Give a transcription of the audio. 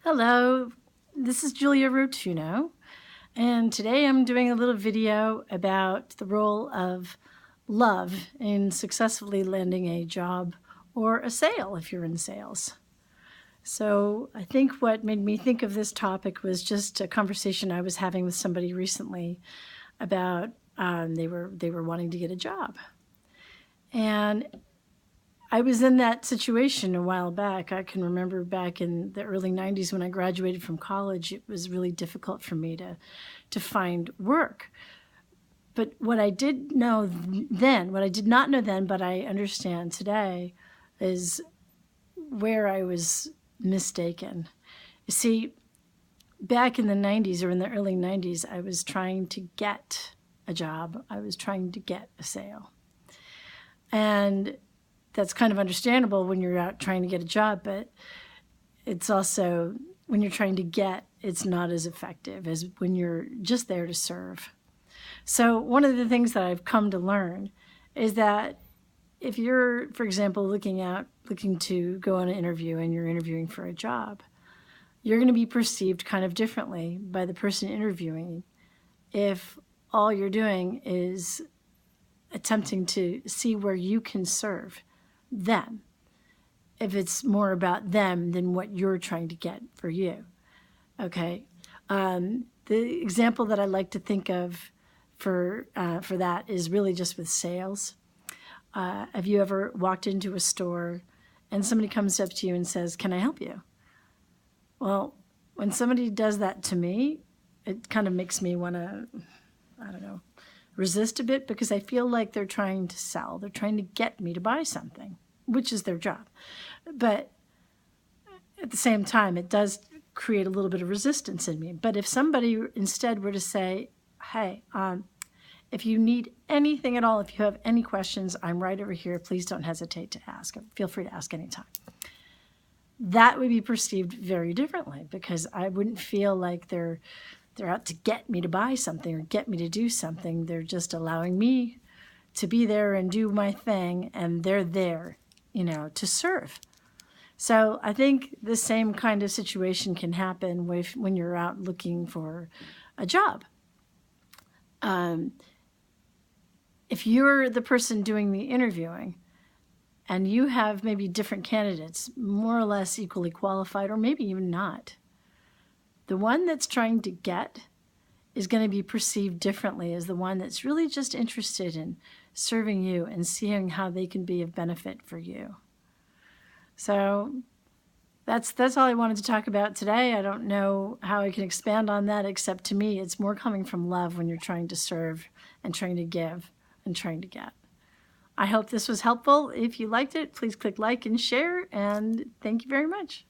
Hello, this is Julia Rotuno, and today I'm doing a little video about the role of love in successfully landing a job or a sale if you're in sales. So I think what made me think of this topic was just a conversation I was having with somebody recently about they were wanting to get a job. And I was in that situation a while back. I can remember back in the early 90s when I graduated from college, it was really difficult for me to find work. But what I did know then, what I did not know then, but I understand today, is where I was mistaken. You see, back in the 90s or in the early 90s, I was trying to get a job. I was trying to get a sale. And that's kind of understandable when you're out trying to get a job, but it's also, when you're trying to get, it's not as effective as when you're just there to serve. So one of the things that I've come to learn is that if you're, for example, looking to go on an interview and you're interviewing for a job, you're going to be perceived kind of differently by the person interviewing if all you're doing is attempting to see where you can serve them, if it's more about them than what you're trying to get for you. Okay. The example that I like to think of for that is really just with sales. Have you ever walked into a store and somebody comes up to you and says, "Can I help you?" Well, when somebody does that to me, it kind of makes me want to, resist a bit, because I feel like they're trying to sell. They're trying to get me to buy something, which is their job. But at the same time, it does create a little bit of resistance in me. But if somebody instead were to say, "Hey, if you need anything at all, if you have any questions, I'm right over here. Please don't hesitate to ask. Feel free to ask anytime." That would be perceived very differently, because I wouldn't feel like they're out to get me to buy something or get me to do something. They're just allowing me to be there and do my thing, and they're there, to serve. So I think the same kind of situation can happen when you're out looking for a job. If you're the person doing the interviewing and you have maybe different candidates, more or less equally qualified, or maybe even not, the one that's trying to get is going to be perceived differently as the one that's really just interested in serving you and seeing how they can be of benefit for you. So that's all I wanted to talk about today. I don't know how I can expand on that, except to me, it's more coming from love when you're trying to serve and trying to give and trying to get. I hope this was helpful. If you liked it, please click like and share, and thank you very much.